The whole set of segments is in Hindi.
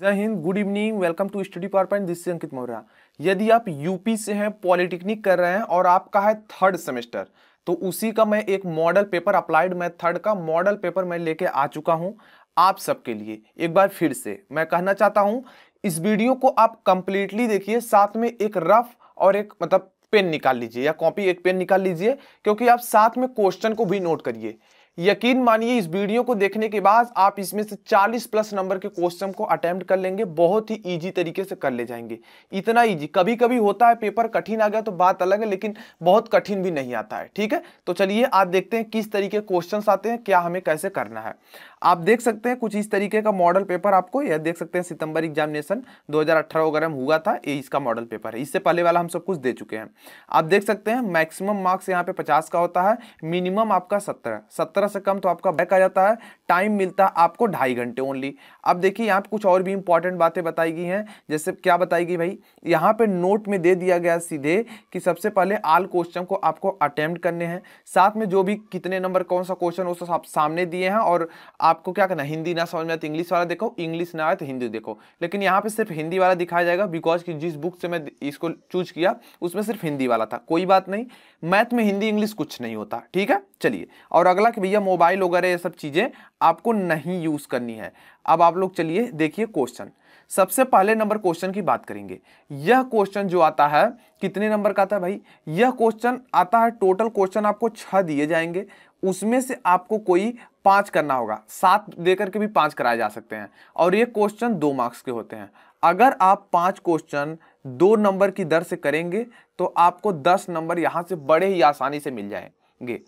जय Hind, good evening, welcome to study power point. This is Ankit Maurya. यदि आप यूपी से हैं, पॉलिटेक्निक कर रहे हैं और आपका है थर्ड सेमेस्टर, तो उसी का मैं एक model paper, applied math third का मॉडल पेपर मैं लेके आ चुका हूं आप सबके लिए। एक बार फिर से मैं कहना चाहता हूं, इस वीडियो को आप कंप्लीटली देखिए, साथ में एक रफ और एक पेन निकाल लीजिए या कॉपी, एक पेन निकाल लीजिए, क्योंकि आप साथ में क्वेश्चन को भी नोट करिए। यकीन मानिए, इस वीडियो को देखने के बाद आप इसमें से 40 प्लस नंबर के क्वेश्चन को अटेम्प्ट कर लेंगे, बहुत ही इजी तरीके से कर ले जाएंगे। इतना इजी, कभी कभी होता है पेपर कठिन आ गया तो बात अलग है, लेकिन बहुत कठिन भी नहीं आता है। ठीक है, तो चलिए आज देखते हैं किस तरीके क्वेश्चंस आते हैं, क्या हमें कैसे करना है। आप देख सकते हैं कुछ इस तरीके का मॉडल पेपर आपको, यह देख सकते हैं सितंबर एग्जामिनेशन 2018 वगैरह में हुआ था, ये इसका मॉडल पेपर है। इससे पहले वाला हम सब कुछ दे चुके हैं। आप देख सकते हैं मैक्सिमम मार्क्स यहाँ पे 50 का होता है, मिनिमम आपका 17 से कम तो आपका बैक आ जाता है। टाइम मिलता है आपको 2.5 घंटे ओनली। अब देखिए यहाँ पे कुछ और भी इंपॉर्टेंट बातें बताई गई हैं। जैसे क्या बताई गई भाई, यहाँ पे नोट में दे दिया गया सीधे कि सबसे पहले ऑल क्वेश्चन को आपको अटेम्प्ट करने हैं, साथ में जो भी कितने नंबर कौन सा क्वेश्चन वो सब सामने दिए हैं, और आपको क्या करना है, हिंदी ना समझ में आए तो इंग्लिश वाला देखो, इंग्लिश ना आए तो हिंदी देखो। लेकिन यहाँ पे सिर्फ हिंदी वाला दिखाया जाएगा, बिकॉज कि जिस बुक से मैं इसको चूज किया उसमें सिर्फ हिंदी वाला था। कोई बात नहीं, मैथ में हिंदी इंग्लिश कुछ नहीं होता। ठीक है, चलिए। और अगला कि भैया मोबाइल वगैरह ये सब चीजें आपको नहीं यूज करनी है। अब आप लोग चलिए देखिए क्वेश्चन। सबसे पहले नंबर क्वेश्चन की बात करेंगे। यह क्वेश्चन जो आता है कितने नंबर का आता है भाई, यह क्वेश्चन आता है, टोटल क्वेश्चन आपको 6 दिए जाएंगे, उसमें से आपको कोई 5 करना होगा। 7 देकर के भी 5 कराए जा सकते हैं, और ये क्वेश्चन 2 मार्क्स के होते हैं। अगर आप 5 क्वेश्चन 2 नंबर की दर से करेंगे तो आपको 10 नंबर यहां से बड़े ही आसानी से मिल जाएंगे।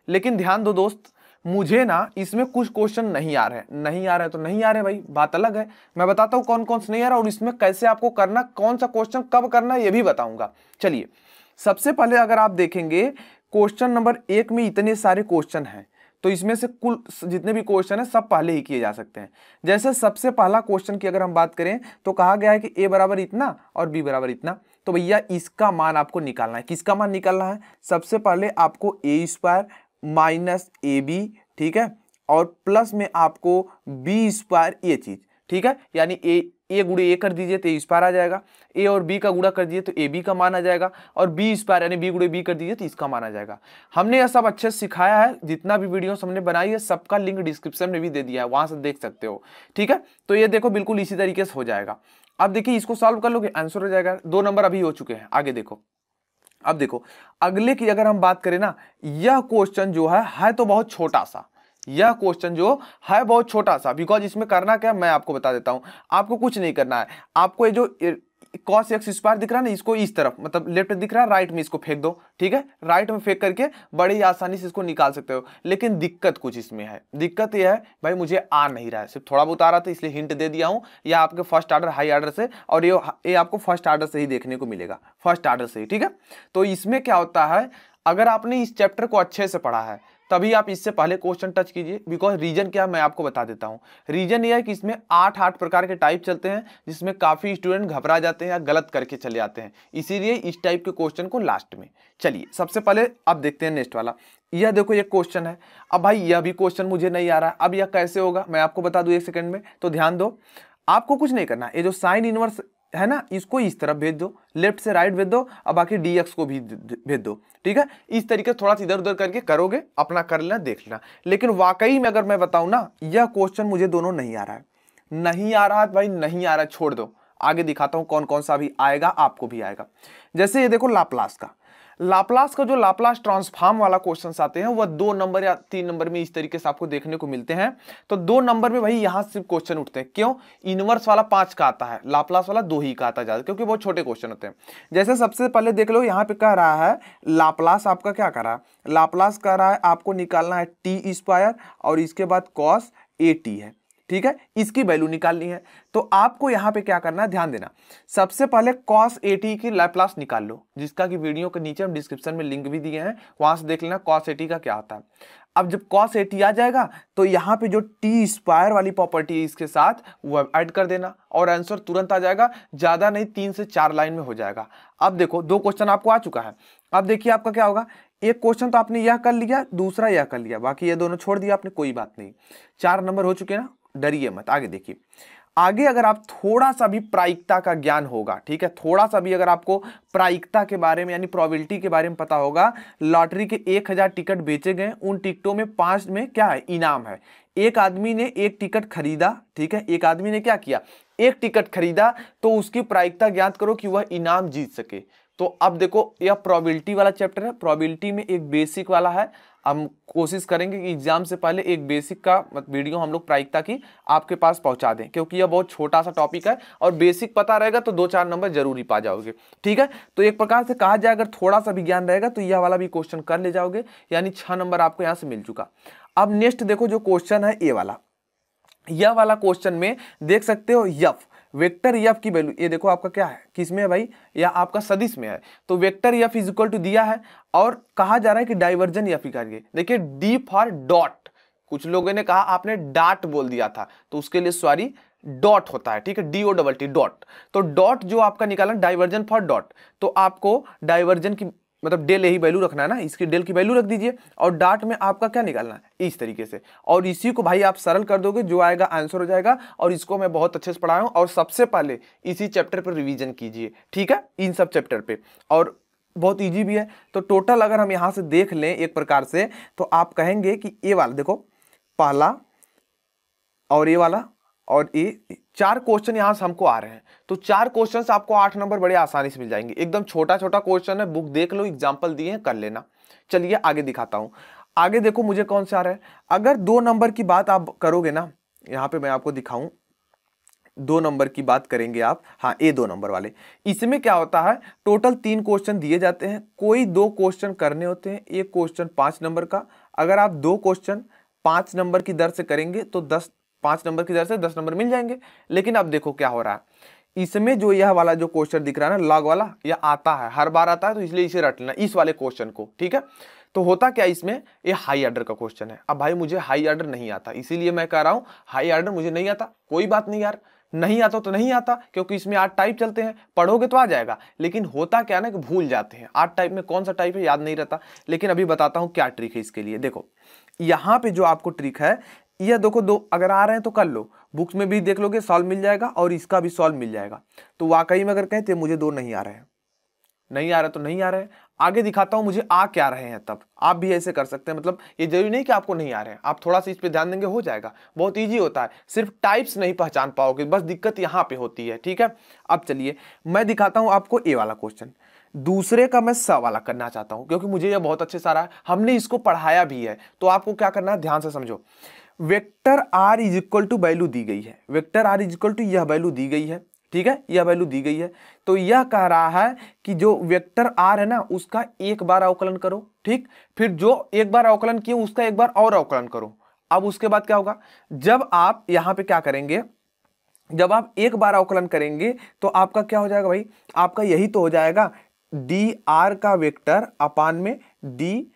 लेकिन ध्यान दो दोस्त, मुझे ना इसमें कुछ क्वेश्चन नहीं आ रहे हैं, नहीं आ रहे तो नहीं आ रहे भाई, बात अलग है। मैं बताता हूं कौन कौन से नहीं आ रहा और इसमें कैसे आपको करना, कौन सा क्वेश्चन कब करना है ये भी बताऊंगा। चलिए, सबसे पहले अगर आप देखेंगे क्वेश्चन नंबर 1 में इतने सारे क्वेश्चन हैं, तो इसमें से कुल जितने भी क्वेश्चन है सब पहले ही किए जा सकते हैं। जैसे सबसे पहला क्वेश्चन की अगर हम बात करें तो कहा गया है कि a बराबर इतना और b बराबर इतना, तो भैया इसका मान आपको निकालना है। किसका मान निकालना है, सबसे पहले आपको a स्क्वायर माइनस ab, ठीक है, और प्लस में आपको b स्क्वायर, ये चीज, ठीक है, यानी ए गुड़े ए कर दीजिए तो ए स्क्वायर आ जाएगा, ए और बी का गुड़ा कर दीजिए तो ए बी का मान आ जाएगा, और बी स्क्वायर यानी बी गुड़े बी कर दीजिए तो इसका मान आ जाएगा। हमने यह सब अच्छे से सिखाया है, जितना भी वीडियो हमने बनाई है सबका लिंक डिस्क्रिप्शन में भी दे दिया है, वहां से देख सकते हो। ठीक है, तो ये देखो बिल्कुल इसी तरीके से हो जाएगा। अब देखिए इसको सॉल्व कर लोगे, आंसर हो जाएगा। 2 नंबर अभी हो चुके हैं, आगे देखो। अब देखो अगले की अगर हम बात करें ना, यह क्वेश्चन जो है तो बहुत छोटा सा, यह क्वेश्चन जो है बहुत छोटा सा, बिकॉज इसमें करना क्या मैं आपको बता देता हूं। आपको कुछ नहीं करना है, आपको ये जो cos x स्क्वायर दिख रहा है ना, इसको इस तरफ लेफ्ट दिख रहा है, राइट में इसको फेंक दो। ठीक है, राइट में फेंक करके बड़े ही आसानी से इसको निकाल सकते हो। लेकिन दिक्कत कुछ इसमें है, दिक्कत यह है भाई मुझे आ नहीं रहा है, सिर्फ थोड़ा बहुत आ रहा था इसलिए हिंट दे दिया हूं। यह आपके फर्स्ट ऑर्डर हाई ऑर्डर से, और ये आपको फर्स्ट ऑर्डर से ही देखने को मिलेगा, फर्स्ट ऑर्डर से ही। ठीक है, तो इसमें क्या होता है, अगर आपने इस चैप्टर को अच्छे से पढ़ा है तभी आप इससे पहले क्वेश्चन टच कीजिए। बिकॉज रीजन क्या है मैं आपको बता देता हूं। रीजन यह है कि इसमें 8 प्रकार के टाइप चलते हैं, जिसमें काफी स्टूडेंट घबरा जाते हैं या गलत करके चले जाते हैं, इसीलिए इस टाइप के क्वेश्चन को लास्ट में। चलिए सबसे पहले अब देखते हैं नेक्स्ट वाला। यह देखो ये क्वेश्चन है। अब भाई यह भी क्वेश्चन मुझे नहीं आ रहा, अब यह कैसे होगा मैं आपको बता दूं 1 सेकंड में। तो ध्यान दो, आपको कुछ नहीं करना, ये जो साइन इनवर्स है ना, इसको इस तरफ भेज दो, लेफ्ट से राइट भेज दो, अब बाकी dx को भी भेज दो। ठीक है, इस तरीके थोड़ा सा इधर उधर करके करोगे, अपना कर लेना, देख लेना। लेकिन वाकई में अगर मैं बताऊं ना, यह क्वेश्चन मुझे दोनों नहीं आ रहा है, नहीं आ रहा है भाई, नहीं आ रहा है, छोड़ दो। आगे दिखाता हूं कौन कौन सा भी आएगा, आपको भी आएगा। जैसे ये देखो लाप्लास का, लाप्लास का जो लाप्लास ट्रांसफॉर्म वाला क्वेश्चंस आते हैं वह 2 नंबर या 3 नंबर में इस तरीके से आपको देखने को मिलते हैं। तो 2 नंबर में भाई यहां से क्वेश्चन उठते हैं। क्यों, इनवर्स वाला 5 का आता है, लाप्लास वाला 2 ही का आता है ज्यादा, क्योंकि बहुत छोटे क्वेश्चन होते हैं। जैसे सबसे पहले देख लो, यहाँ पे कह रहा है लाप्लास आपका क्या कर रहा है, लाप्लास कह रहा है आपको निकालना है टी स्क्वायर और इसके बाद कॉस ए टी है। ठीक है, इसकी वैल्यू निकालनी है। तो आपको यहां पे क्या करना है, ध्यान देना। सबसे पहले cos AT की लैप्लास निकाल लो, जिसका कि वीडियो के नीचे हम डिस्क्रिप्शन में लिंक भी दिए हैं, वहां से देख लेना cos AT का क्या होता है। अब जब cos AT आ जाएगा तो यहाँ पे जो टी स्क्वायर वाली प्रॉपर्टी है इसके साथ वो ऐड कर देना, और आंसर तुरंत आ जाएगा, ज्यादा नहीं 3 से 4 लाइन में हो जाएगा। अब देखो 2 क्वेश्चन आपको आ चुका है। अब देखिए आपका क्या होगा, एक क्वेश्चन तो आपने यह कर लिया, दूसरा यह कर लिया, बाकी ये दोनों छोड़ दिया आपने, कोई बात नहीं। 4 नंबर हो चुके ना, डरिए मत, आगे देखिए। आगे अगर आप थोड़ा सा भी प्रायिकता का ज्ञान होगा, ठीक है, थोड़ा सा भी अगर आपको प्रायिकता के बारे में यानी प्रोबेबिलिटी के बारे में पता होगा, लॉटरी के 1000 टिकट बेचे गए, उन टिकटों में 5 में क्या है, इनाम है। एक आदमी ने एक टिकट खरीदा, ठीक है, एक आदमी ने क्या किया, एक टिकट खरीदा, तो उसकी प्रायिकता ज्ञात करो कि वह इनाम जीत सके। तो अब देखो यह प्रोबेबिलिटी वाला चैप्टर है, प्रोबेबिलिटी में एक बेसिक वाला है। हम कोशिश करेंगे कि एग्जाम से पहले एक बेसिक का वीडियो हम लोग प्रायिकता की आपके पास पहुंचा दें, क्योंकि यह बहुत छोटा सा टॉपिक है और बेसिक पता रहेगा तो 2-4 नंबर जरूर ही पा जाओगे, ठीक है। तो एक प्रकार से कहा जाए अगर थोड़ा सा भी ज्ञान रहेगा तो यह वाला भी क्वेश्चन कर ले जाओगे, यानी 6 नंबर आपको यहाँ से मिल चुका। अब नेक्स्ट देखो जो क्वेश्चन है ये वाला, यह वाला क्वेश्चन में देख सकते हो यफ, वेक्टर एफ की वैल्यू, ये देखो आपका क्या है, किस में है भाई, या आपका सदिश में है। तो vector F is equal to दिया है और कहा जा रहा है कि डाइवर्जन एफ करिए। देखिए डी फॉर डॉट, कुछ लोगों ने कहा आपने डाट बोल दिया था, तो उसके लिए सॉरी, डॉट होता है, ठीक है, DOTT डॉट। तो डॉट जो आपका निकालना डाइवर्जन फॉर डॉट, तो आपको डाइवर्जन की मतलब डेल यही वैल्यू रखना है ना, इसकी डेल की वैल्यू रख दीजिए और डाट में आपका क्या निकालना है, इस तरीके से। और इसी को भाई आप सरल कर दोगे, जो आएगा आंसर हो जाएगा। और इसको मैं बहुत अच्छे से पढ़ाया हूं और सबसे पहले इसी चैप्टर पर रिवीजन कीजिए, ठीक है, इन सब चैप्टर पे, और बहुत ईजी भी है। तो टोटल अगर हम यहां से देख लें एक प्रकार से, तो आप कहेंगे कि ये वाला देखो, पहला और ये वाला और ये 4 क्वेश्चन यहां से हमको आ रहे हैं। तो 4 क्वेश्चन से आपको 8 नंबर बड़े आसानी से मिल जाएंगे। एकदम छोटा छोटा क्वेश्चन है, बुक देख लो, एग्जाम्पल दिए हैं, कर लेना। चलिए आगे दिखाता हूं। आगे देखो मुझे कौन से आ रहा है। अगर 2 नंबर की बात आप करोगे ना, यहां पे मैं आपको दिखाऊं, 2 नंबर की बात करेंगे आप, हाँ ये 2 नंबर वाले, इसमें क्या होता है, टोटल 3 क्वेश्चन दिए जाते हैं, कोई 2 क्वेश्चन करने होते हैं, एक क्वेश्चन 5 नंबर का। अगर आप 2 क्वेश्चन 5 नंबर की दर से करेंगे तो 5 नंबर की दर से 10 नंबर मिल जाएंगे। लेकिन अब देखो क्या हो रहा है, इसमें जो यह वाला जो क्वेश्चन दिख रहा है ना, लॉग वाला, यह आता है, हर बार आता है, तो इसलिए इसे रट लेना, इस वाले क्वेश्चन को, ठीक है। तो होता क्या इसमें, ये हाई ऑर्डर का क्वेश्चन है। अब भाई मुझे हाई ऑर्डर नहीं आता, इसीलिए मैं कह रहा हूं हाई ऑर्डर मुझे नहीं आता, कोई बात नहीं यार, नहीं आता तो नहीं आता, क्योंकि इसमें 8 टाइप चलते हैं, पढ़ोगे तो आ जाएगा। लेकिन होता क्या ना कि भूल जाते हैं, 8 टाइप में कौन सा टाइप है याद नहीं रहता। लेकिन अभी बताता हूं क्या ट्रिक है इसके लिए। देखो यहां पे जो आपको ट्रिक है, यह देखो 2 अगर आ रहे हैं तो कर लो, बुक्स में भी देख लोगे, सॉल्व मिल जाएगा और इसका भी सॉल्व मिल जाएगा। तो वाकई में अगर कहते मुझे 2 नहीं आ रहे हैं, नहीं आ रहा तो नहीं आ रहे हैं, आगे दिखाता हूं मुझे आ क्या रहे हैं, तब आप भी ऐसे कर सकते हैं। मतलब ये जरूरी नहीं कि आपको नहीं आ रहे हैं, आप थोड़ा सा इस पे ध्यान देंगे हो जाएगा, बहुत इजी होता है, सिर्फ टाइप्स नहीं पहचान पाओगे, बस दिक्कत यहां पे होती है, ठीक है। अब चलिए मैं दिखाता हूं आपको ए वाला क्वेश्चन, दूसरे का मैं स वाला करना चाहता हूं, क्योंकि मुझे यह बहुत अच्छे सारा है, हमने इसको पढ़ाया भी है। तो आपको क्या करना है, ध्यान से समझो। Vector R is equal to value दी गई है, vector R is equal to यह वैल्यू दी गई है, ठीक है, यह वैल्यू दी गई है। तो यह कह रहा है कि जो वेक्टर आर है ना, उसका एक बार अवकलन करो, ठीक, फिर जो एक बार अवकलन किए उसका एक बार और अवकलन करो। अब उसके बाद क्या होगा, जब आप यहां पे क्या करेंगे, जब आप एक बार अवकलन करेंगे तो आपका क्या हो जाएगा भाई, आपका यही तो हो जाएगा, डी आर का वेक्टर अपान में डी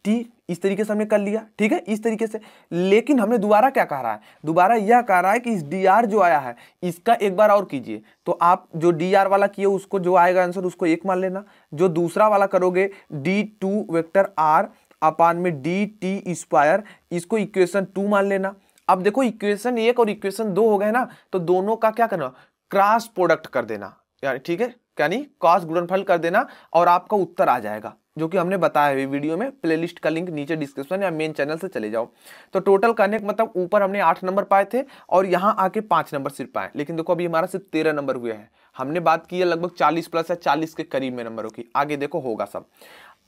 टी, इस तरीके से हमने कर लिया, ठीक है, इस तरीके से। लेकिन हमने दोबारा क्या कह रहा है, दोबारा यह कह रहा है कि इस डी आर जो आया है इसका एक बार और कीजिए। तो आप जो डी आर वाला किए उसको जो आएगा आंसर उसको 1 मान लेना, जो दूसरा वाला करोगे D2 वेक्टर आर अपान में डी टी स्क्वायर, इसको इक्वेशन 2 मान लेना। अब देखो इक्वेशन 1 और इक्वेशन 2 हो गए ना, तो दोनों का क्या करना, क्रॉस प्रोडक्ट कर देना, यानी ठीक है, यानी क्रॉस गुणनफल कर देना और आपका उत्तर आ जाएगा, जो कि हमने बताया है वीडियो में, प्लेलिस्ट का लिंक नीचे डिस्क्रिप्शन या मेन चैनल से चले जाओ। तो टोटल करने का मतलब ऊपर हमने 8 नंबर पाए थे और यहां आके 5 नंबर सिर्फ पाए, लेकिन देखो अभी हमारा सिर्फ 13 नंबर हुए हैं। हमने बात की है लगभग 40 प्लस या 40 के करीब में नंबरों की, आगे देखो होगा सब।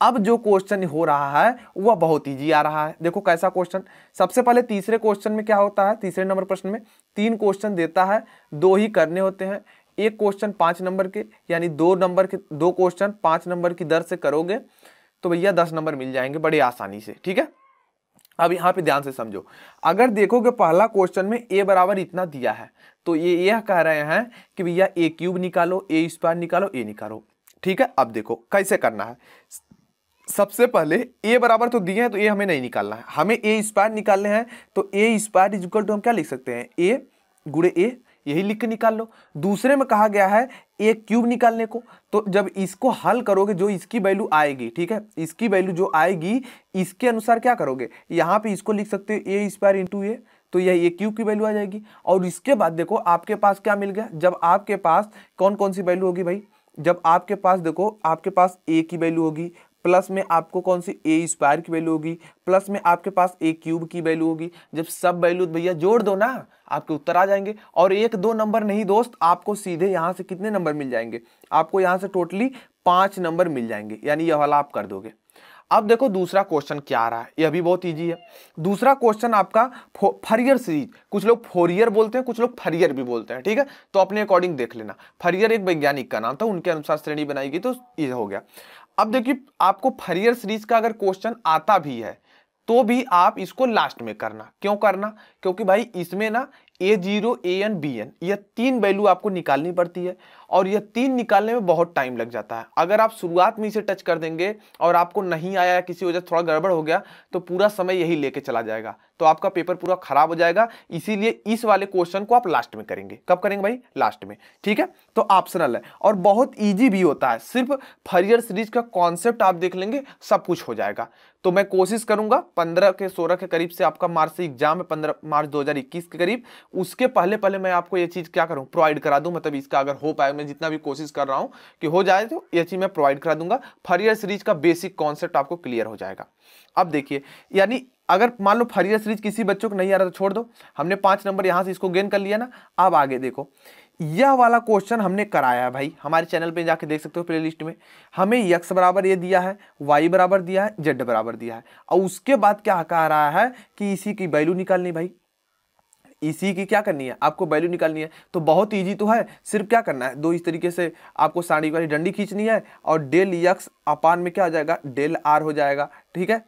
अब जो क्वेश्चन हो रहा है वह बहुत ईजी आ रहा है। देखो कैसा क्वेश्चन, सबसे पहले तीसरे क्वेश्चन में क्या होता है, तीसरे नंबर प्रश्न में 3 क्वेश्चन देता है, 2 ही करने होते हैं। एक क्वेश्चन 5 नंबर के, यानी 2 नंबर के 2 क्वेश्चन 5 नंबर की दर से करोगे तो भैया 10 नंबर मिल जाएंगे बड़ी आसानी से, ठीक है। अब यहाँ पे ध्यान से समझो, अगर देखोगे पहला क्वेश्चन में a बराबर इतना दिया है, तो ये यह कह रहे हैं कि भैया a क्यूब निकालो, a स्क्वायर निकालो, a निकालो, ठीक है। अब देखो कैसे करना है, सबसे पहले a बराबर तो दिए हैं तो a हमें नहीं निकालना है, हमें a स्क्वायर निकालने हैं। तो a square is equal to हम क्या लिख सकते हैं, a गुणे a, यही लिख के निकाल लो। दूसरे में कहा गया है a क्यूब निकालने को, तो जब इसको हल करोगे जो इसकी वैल्यू आएगी, ठीक है, इसकी वैल्यू जो आएगी इसके अनुसार क्या करोगे, यहाँ पे इसको लिख सकते हो a स्क्वायर इंटू a, तो यह ए क्यूब की वैल्यू आ जाएगी। और इसके बाद देखो आपके पास क्या मिल गया, जब आपके पास कौन कौन सी वैल्यू होगी भाई, जब आपके पास देखो आपके पास ए की वैल्यू होगी, प्लस में आपको कौन सी ए स्क्वायर की वैल्यू होगी, प्लस में आपके पास ए क्यूब की वैल्यू होगी। जब सब वैल्यू भैया जोड़ दो ना आपके उत्तर आ जाएंगे। और एक दो नंबर नहीं दोस्त, आपको सीधे यहां से कितने नंबर मिल जाएंगे, आपको यहां से टोटली 5 नंबर मिल जाएंगे, यानी यह वाला आप कर दोगे। अब देखो दूसरा क्वेश्चन क्या आ रहा है, यह भी बहुत इजी है। दूसरा क्वेश्चन आपका फरियर सीरीज, कुछ लोग फोरियर बोलते हैं, कुछ लोग फरियर भी बोलते हैं, ठीक है, तो अपने अकॉर्डिंग देख लेना। फरियर एक वैज्ञानिक का नाम था, उनके अनुसार श्रेणी बनाई गई, तो ये हो गया। अब देखिए आपको फरियर सीरीज का अगर क्वेश्चन आता भी है तो भी आप इसको लास्ट में करना। क्यों करना, क्योंकि भाई इसमें ना a0 an bn यह 3 वैल्यू आपको निकालनी पड़ती है, और यह 3 निकालने में बहुत टाइम लग जाता है। अगर आप शुरुआत में इसे टच कर देंगे और आपको नहीं आया, किसी वजह से थोड़ा गड़बड़ हो गया, तो पूरा समय यही लेके चला जाएगा, तो आपका पेपर पूरा खराब हो जाएगा। इसीलिए इस वाले क्वेश्चन को आप लास्ट में करेंगे। कब करेंगे भाई, लास्ट में, ठीक है। तो ऑप्शनल है और बहुत ईजी भी होता है, सिर्फ फरियर सीरीज का कॉन्सेप्ट आप देख लेंगे सब कुछ हो जाएगा। तो मैं कोशिश करूंगा 15 के 16 के करीब से आपका मार्च से एग्जाम है, 15 मार्च 2021 के करीब, उसके पहले पहले मैं आपको ये चीज क्या करूं, प्रोवाइड करा दूं। मतलब इसका अगर हो पाए, मैं जितना भी कोशिश कर रहा हूं कि हो जाए, तो ये चीज मैं प्रोवाइड करा दूंगा। फरियर सीरीज का बेसिक कॉन्सेप्ट आपको क्लियर हो जाएगा। अब देखिए, यानी अगर मान लो फरियर सीरीज किसी बच्चों को नहीं आ रहा तो छोड़ दो, हमने 5 नंबर यहां से इसको गेन कर लिया ना। अब आगे देखो, यह वाला क्वेश्चन हमने कराया है भाई, हमारे चैनल पे जाके देख सकते हो प्लेलिस्ट में। हमें x बराबर ये दिया है, y बराबर दिया है, z बराबर दिया है, और उसके बाद क्या कह रहा है कि इसी की वैल्यू निकालनी। भाई इसी की क्या करनी है, आपको वैल्यू निकालनी है। तो बहुत इजी तो है, सिर्फ क्या करना है, दो इस तरीके से आपको साड़ी वाली डंडी खींचनी है, और डेल x अपान में क्या हो जाएगा, डेल r हो जाएगा, ठीक है।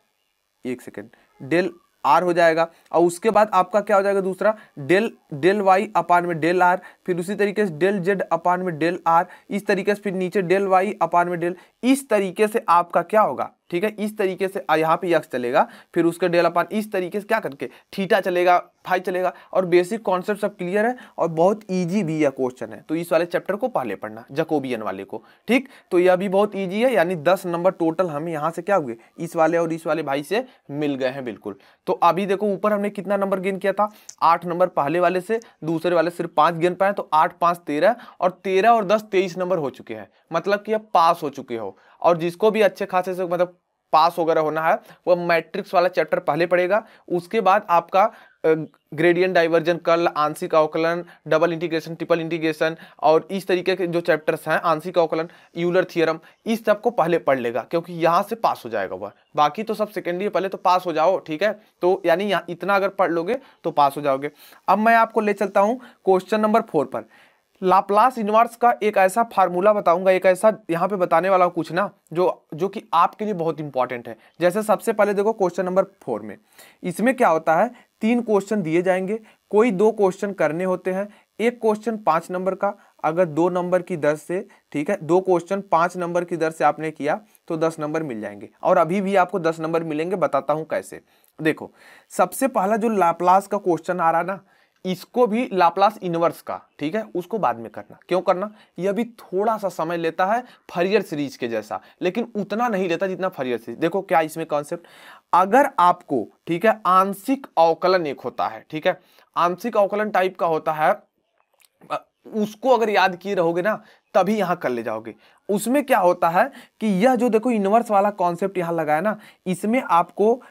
एक सेकेंड, डेल आर हो जाएगा, और उसके बाद आपका क्या हो जाएगा दूसरा, डेल वाई अपान में डेल आर, फिर उसी तरीके से डेल जेड अपान में डेल आर, इस तरीके से फिर नीचे डेल वाई अपान में डेल, इस तरीके से आपका क्या होगा, ठीक है। इस तरीके से यहाँ पे यक्स चलेगा, फिर उसके डेल अपान, इस तरीके से क्या करके थीटा चलेगा, फाई चलेगा। और बेसिक कॉन्सेप्ट सब क्लियर है और बहुत इजी भी यह क्वेश्चन है। तो इस वाले चैप्टर को पहले पढ़ना, जैकोबियन वाले को, ठीक। तो यह भी बहुत इजी है, यानी 10 नंबर टोटल हमें यहाँ से क्या हुए, इस वाले और इस वाले भाई से मिल गए हैं, बिल्कुल। तो अभी देखो ऊपर हमने कितना नंबर गेन किया था, 8 नंबर पहले वाले से, दूसरे वाले सिर्फ 5 गेन पाए, तो 8 5 13, और 13 और 10 23 नंबर हो चुके हैं, मतलब कि अब पास हो चुके हो। और जिसको भी अच्छे खासे से मतलब पास वगैरह होना है, वो मैट्रिक्स वाला चैप्टर पहले पढ़ेगा। उसके बाद आपका ग्रेडियंट, डाइवर्जन, कर्ल, आंशिक अवकलन, डबल इंटीग्रेशन, ट्रिपल इंटीग्रेशन, और इस तरीके के जो चैप्टर्स हैं, आंशिक अवकलन, यूलर थ्योरम, इस सब को पहले पढ़ लेगा, क्योंकि यहाँ से पास हो जाएगा वह। बाकी तो सब सेकेंडरी, पहले तो पास हो जाओ, ठीक है। तो यानी यहाँ इतना अगर पढ़ लोगे तो पास हो जाओगे। अब मैं आपको ले चलता हूँ क्वेश्चन नंबर 4 पर। लाप्लास इनवर्स का एक ऐसा फार्मूला बताऊंगा, एक ऐसा यहाँ पे बताने वाला कुछ ना जो कि आपके लिए बहुत इंपॉर्टेंट है। जैसे सबसे पहले देखो क्वेश्चन नंबर 4 में, इसमें क्या होता है, 3 क्वेश्चन दिए जाएंगे, कोई 2 क्वेश्चन करने होते हैं। एक क्वेश्चन 5 नंबर का, अगर 2 नंबर की दर से, ठीक है, 2 क्वेश्चन 5 नंबर की दर से आपने किया तो 10 नंबर मिल जाएंगे। और अभी भी आपको 10 नंबर मिलेंगे, बताता हूं कैसे। देखो सबसे पहला जो लाप्लास का क्वेश्चन आ रहा है ना, इसको भी लाप्लास इनवर्स का, ठीक है, उसको बाद में करना। क्यों करना, यह भी थोड़ा सा समय लेता है फरियर सीरीज के जैसा, लेकिन उतना नहीं लेता जितना फरियर सीरीज। देखो क्या इसमें कॉन्सेप्ट, अगर आपको, ठीक है, आंशिक अवकलन एक होता है, ठीक है, आंशिक अवकलन टाइप का होता है, उसको अगर याद किए रहोगे ना तभी यहां कर ले जाओगे। उसमें क्या होता है कि यह जो देखो इनवर्स वाला कॉन्सेप्ट यहां लगाया ना, इसमें आपको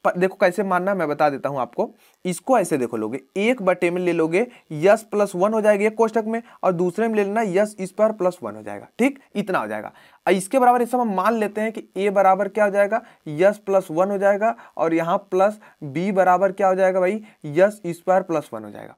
देखो कैसे मानना, मैं बता देता हूं आपको। इसको ऐसे देखो लोगे, 1/, में ले लोगे यस प्लस 1 हो जाएगा एक कोष्टक में, और दूसरे में ले लेना यस स्क्वायर प्लस 1 हो जाएगा, ठीक, इतना हो जाएगा। इसके बराबर इस समय हम मान लेते हैं कि ए बराबर क्या हो जाएगा, यस प्लस 1 हो जाएगा, और यहाँ प्लस बी बराबर क्या हो जाएगा भाई, यस स्क्वायर प्लस 1 हो जाएगा।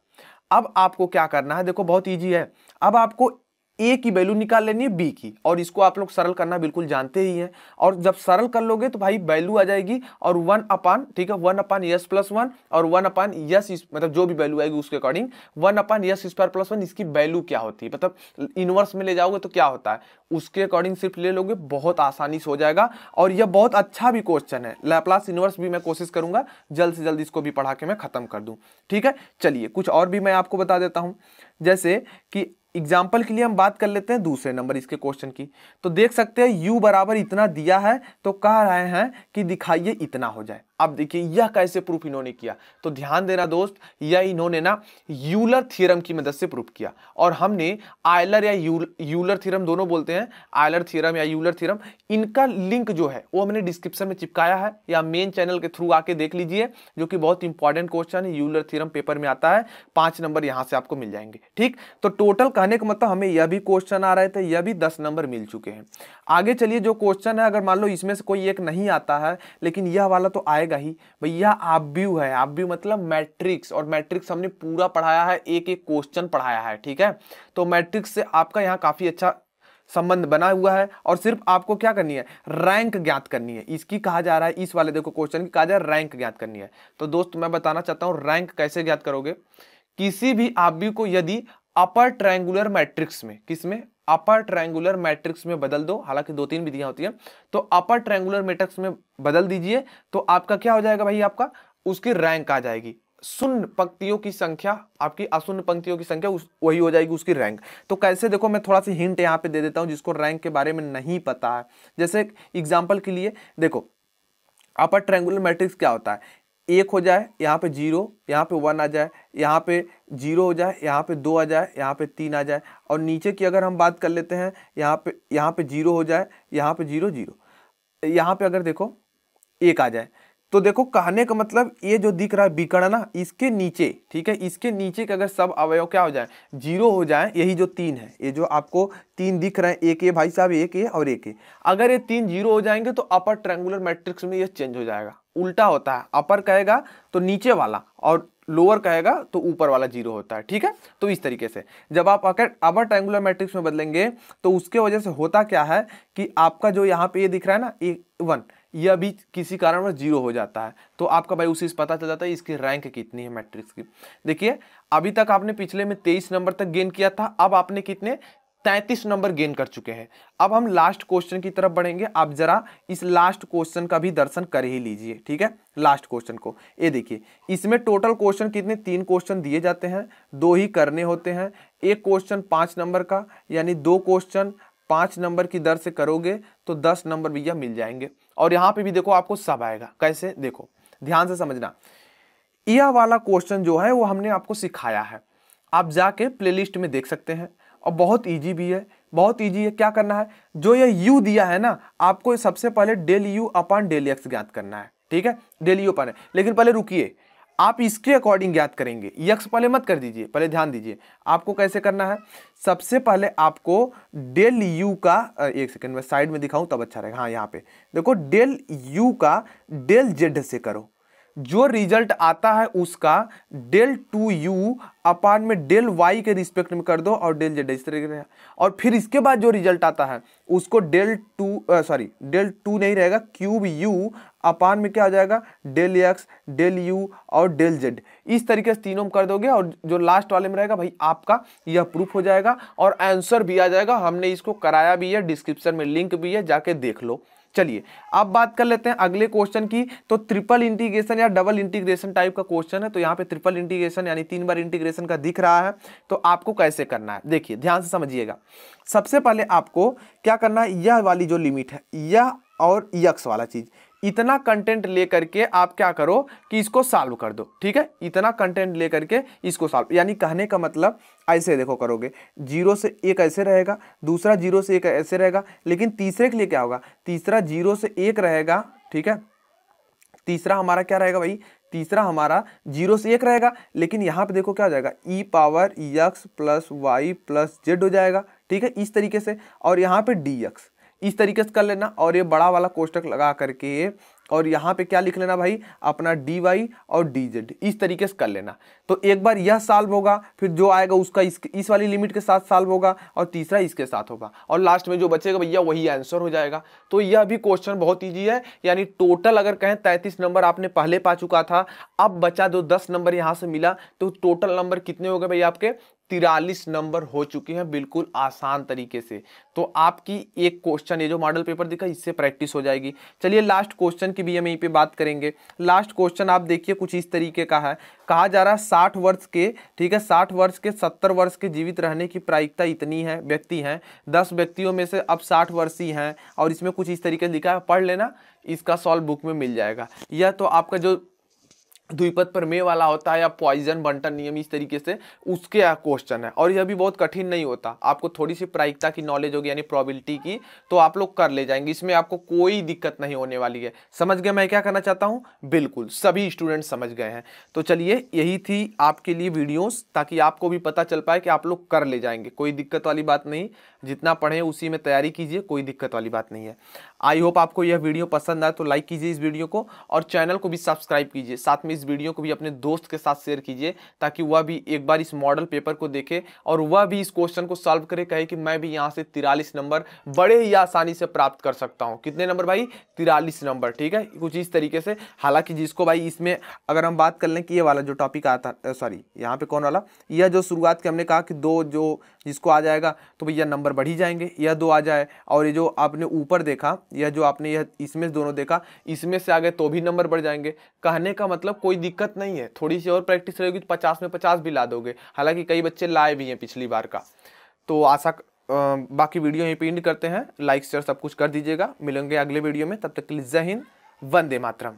अब आपको क्या करना है, देखो बहुत ईजी है। अब आपको ए की वैल्यू निकाल लेनी है बी की, और इसको आप लोग सरल करना बिल्कुल जानते ही हैं। और जब सरल कर लोगे तो भाई वैल्यू आ जाएगी, और 1 अपान, ठीक है, 1 अपान यस प्लस 1 और 1 अपान यस, मतलब जो भी वैल्यू आएगी उसके अकॉर्डिंग 1 अपान यस स्क्वायर प्लस 1, इसकी वैल्यू क्या होती है, मतलब इनवर्स में ले जाओगे तो क्या होता है, उसके अकॉर्डिंग सिर्फ ले लोगे, बहुत आसानी से हो जाएगा। और यह बहुत अच्छा भी क्वेश्चन है, लैप्लास इनवर्स भी मैं कोशिश करूंगा जल्द से जल्द इसको भी पढ़ा के मैं खत्म कर दूं, ठीक है। चलिए कुछ और भी मैं आपको बता देता हूं, जैसे कि एग्जाम्पल के लिए हम बात कर लेते हैं दूसरे नंबर इसके क्वेश्चन की। तो देख सकते हैं u बराबर इतना दिया है, तो कह रहे हैं कि दिखाइए इतना हो जाए। अब देखिए यह कैसे प्रूफ इन्होंने किया, तो ध्यान देना दोस्त, यह इन्होंने ना यूलर थ्योरम की मदद से प्रूफ किया। और हमने आयलर या यूलर थ्योरम दोनों बोलते हैं, आयलर थ्योरम या यूलर थ्योरम, इनका लिंक जो है वो हमने डिस्क्रिप्शन में चिपकाया है, या मेन चैनल के थ्रू आके देख लीजिए, जो कि बहुत इंपॉर्टेंट क्वेश्चन है, यूलर थ्योरम पेपर में आता है, 5 नंबर यहां से आपको मिल जाएंगे। ठीक, तो टोटल कहने का मतलब हमें यह भी क्वेश्चन आ रहे थे, यह भी 10 नंबर मिल चुके हैं। आगे चलिए, जो क्वेश्चन है, अगर मान लो इसमें से कोई एक नहीं आता है, लेकिन यह वाला तो आएगा ही भैया। ऑब्व्यू है, ऑब्व्यू मतलब मैट्रिक्स, और मैट्रिक्स हमने पूरा पढ़ाया है, एक एक क्वेश्चन पढ़ाया है। ठीक है, तो मैट्रिक्स से आपका यहाँ काफी अच्छा संबंध बना हुआ है, और सिर्फ आपको क्या करनी है, रैंक ज्ञात करनी है। इसकी कहा जा रहा है, इस वाले देखो क्वेश्चन की कहा जा रहा है रैंक ज्ञात करनी है। तो दोस्त मैं बताना चाहता हूं रैंक कैसे ज्ञात करोगे। किसी भी ऑब्व्यू को यदि अपर ट्रायंगुलर मैट्रिक्स में, किसमें, अपर ट्रायंगुलर मैट्रिक्स में बदल दो, हालांकि 2-3 विधियां होती हैं, तो अपर ट्रायंगुलर मैट्रिक्स में बदल दीजिए, तो आपका क्या हो जाएगा भाई, आपका उसकी रैंक आ जाएगी। शून्य पंक्तियों की संख्या, आपकी अशून्य पंक्तियों की संख्या वही हो जाएगी उसकी रैंक। तो कैसे, देखो मैं थोड़ा सा हिंट यहाँ पे दे देता हूँ जिसको रैंक के बारे में नहीं पता है। जैसे एग्जाम्पल के लिए देखो, अपर ट्रायंगुलर मैट्रिक्स क्या होता है, 1 हो जाए, यहाँ पे 0, यहाँ पे 1 आ जाए, यहाँ पे 0 हो जाए, यहाँ पे 2 आ जाए, यहाँ पे 3 आ जाए, और नीचे की अगर हम बात कर लेते हैं, यहाँ पे 0 हो जाए, यहाँ पे 0 0, यहाँ पे अगर देखो 1 आ जाए। तो देखो कहने का मतलब ये जो दिख रहा है विकर्ण ना, इसके नीचे, ठीक है, इसके नीचे के अगर सब अवयव क्या हो जाए, 0 हो जाए, यही जो 3 है, ये जो आपको 3 दिख रहे हैं, एक ये भाई साहब, एक ये और एक ये, अगर ये 3 0 हो जाएंगे तो अपर ट्रायंगुलर मैट्रिक्स में ये चेंज हो जाएगा। उल्टा होता है, अपर कहेगा तो नीचे वाला, और लोअर कहेगा तो ऊपर वाला 0 होता है। ठीक है, तो इस तरीके से जब आप अपर ट्रायंगुलर मैट्रिक्स में बदलेंगे, तो उसके वजह से होता क्या है कि आपका जो यहाँ पे ये दिख रहा है ना, 1, यह भी किसी कारणवश 0 हो जाता है, तो आपका भाई उसी से पता चल जाता है इसकी रैंक कितनी है मैट्रिक्स की। देखिए अभी तक आपने पिछले में 23 नंबर तक गेन किया था, अब आपने कितने, 33 नंबर गेन कर चुके हैं। अब हम लास्ट क्वेश्चन की तरफ बढ़ेंगे, आप जरा इस लास्ट क्वेश्चन का भी दर्शन कर ही लीजिए। ठीक है, लास्ट क्वेश्चन को ये देखिए, इसमें टोटल क्वेश्चन कितने, 3 क्वेश्चन दिए जाते हैं, 2 ही करने होते हैं। एक क्वेश्चन 5 नंबर का, यानी 2 क्वेश्चन 5 नंबर की दर से करोगे तो 10 नंबर भैया मिल जाएंगे। और यहाँ पे भी देखो आपको सब आएगा, कैसे, देखो ध्यान से समझना। यह वाला क्वेश्चन जो है वो हमने आपको सिखाया है, आप जाके प्लेलिस्ट में देख सकते हैं, और बहुत इजी भी है, बहुत इजी है। क्या करना है, जो ये u दिया है ना, आपको सबसे पहले del u upon del x ज्ञात करना है। ठीक है, डेल u अपॉन, लेकिन पहले रुकिए, आप इसके अकॉर्डिंग ज्ञात करेंगे, x पहले मत कर दीजिए, पहले ध्यान दीजिए आपको कैसे करना है। सबसे पहले आपको डेल u का, एक सेकंड में साइड में दिखाऊं तब अच्छा रहेगा, हाँ यहाँ पे देखो, डेल u का डेल z से करो, जो रिजल्ट आता है उसका डेल 2u अपान में डेल y के रिस्पेक्ट में कर दो, और डेल z इस तरीके से, और फिर इसके बाद जो रिजल्ट आता है उसको डेल 2 नहीं रहेगा, क्यूब u अपान में क्या हो जाएगा, डेल x, डेल u और डेल z, इस तरीके से तीनों में कर दोगे, और जो लास्ट वाले में रहेगा भाई आपका यह प्रूफ हो जाएगा, और आंसर भी आ जाएगा। हमने इसको कराया भी है, डिस्क्रिप्शन में लिंक भी है, जाके देख लो। चलिए अब बात कर लेते हैं अगले क्वेश्चन की। तो ट्रिपल इंटीग्रेशन या डबल इंटीग्रेशन टाइप का क्वेश्चन है, तो यहाँ पे ट्रिपल इंटीग्रेशन यानी 3 बार इंटीग्रेशन का दिख रहा है, तो आपको कैसे करना है, देखिए ध्यान से समझिएगा। सबसे पहले आपको क्या करना है, यह वाली जो लिमिट है, यह और यक्स वाला चीज, इतना कंटेंट लेकर के आप क्या करो कि इसको सॉल्व कर दो। ठीक है, इतना कंटेंट लेकर के इसको सॉल्व, यानी कहने का मतलब ऐसे देखो करोगे, 0 से 1 ऐसे रहेगा, दूसरा 0 से 1 ऐसे रहेगा, लेकिन तीसरे के लिए क्या होगा, तीसरा 0 से 1 रहेगा। ठीक है, तीसरा हमारा क्या रहेगा भाई, तीसरा हमारा 0 से 1 रहेगा, लेकिन यहाँ पे देखो क्या हो जाएगा, e power x plus y plus z हो जाएगा। ठीक है, इस तरीके से, और यहाँ पे dx इस तरीके से कर लेना, और ये बड़ा वाला कोष्टक लगा करके, और यहाँ पे क्या लिख लेना भाई, अपना dy और dz इस तरीके से कर लेना। तो एक बार यह सॉल्व होगा, फिर जो आएगा उसका इस वाली लिमिट के साथ सॉल्व होगा, और तीसरा इसके साथ होगा, और लास्ट में जो बचेगा भैया वही आंसर हो जाएगा। तो यह भी क्वेश्चन बहुत ईजी है, यानी टोटल अगर कहें 33 नंबर आपने पहले पा चुका था, अब बचा जो 10 नंबर यहाँ से मिला, तो टोटल नंबर कितने हो गए भाई आपके, 43 नंबर हो चुके हैं बिल्कुल आसान तरीके से। तो आपकी एक क्वेश्चन, ये जो मॉडल पेपर दिखा, इससे प्रैक्टिस हो जाएगी। चलिए लास्ट क्वेश्चन की भी हम यहीं पे बात करेंगे। लास्ट क्वेश्चन आप देखिए कुछ इस तरीके का है। कहा जा रहा है 60 वर्ष के, ठीक है, 60 वर्ष के 70 वर्ष के जीवित रहने की प्रायिकता इतनी है, व्यक्ति हैं, 10 व्यक्तियों में से अब 60 वर्षीय हैं, और इसमें कुछ इस तरीके से लिखा है, पढ़ लेना, इसका सॉल्व बुक में मिल जाएगा। यह तो आपका जो द्विपद प्रमेय वाला होता है या पॉइजन बंटन नियम, इस तरीके से उसके क्वेश्चन है, और यह भी बहुत कठिन नहीं होता। आपको थोड़ी सी प्रायिकता की नॉलेज होगी यानी प्रोबेबिलिटी की, तो आप लोग कर ले जाएंगे, इसमें आपको कोई दिक्कत नहीं होने वाली है। समझ गए मैं क्या करना चाहता हूं? बिल्कुल सभी स्टूडेंट समझ गए हैं। तो चलिए यही थी आपके लिए वीडियोस, ताकि आपको भी पता चल पाए कि आप लोग कर ले जाएंगे, कोई दिक्कत वाली बात नहीं। जितना पढ़े उसी में तैयारी कीजिए, कोई दिक्कत वाली बात नहीं है। आई होप आपको यह वीडियो पसंद आए तो लाइक कीजिए इस वीडियो को, और चैनल को भी सब्सक्राइब कीजिए। साथ में इस वीडियो को भी अपने दोस्त के साथ शेयर कीजिए, ताकि वह भी एक बार इस मॉडल पेपर को देखे और वह भी इस क्वेश्चन को सॉल्व करे, कहे कि मैं भी यहाँ से 43 नंबर बड़े ही आसानी से प्राप्त कर सकता हूँ। कितने नंबर भाई? 43 नंबर, ठीक है, कुछ इस तरीके से। हालांकि जिसको भाई इसमें अगर हम बात कर लें कि ये वाला जो टॉपिक आता, सॉरी यहाँ पे कौन वाला, यह जो शुरुआत के हमने कहा कि 2 जो जिसको आ जाएगा तो भैया नंबर बढ़ ही जाएंगे, यह 2 आ जाए, और ये जो आपने ऊपर देखा, यह जो आपने यह इसमें दोनों देखा, इसमें से आ गए तो भी नंबर बढ़ जाएंगे। कहने का मतलब कोई दिक्कत नहीं है, थोड़ी सी और प्रैक्टिस रहेगी तो 50 में 50 भी ला दोगे। हालांकि कई बच्चे लाए भी हैं पिछली बार का। तो आशा बाकी वीडियो यहीं पे एंड करते हैं। लाइक शेयर सब कुछ कर दीजिएगा। मिलेंगे अगले वीडियो में, तब तक के लिए जय हिंद, वंदे मातरम।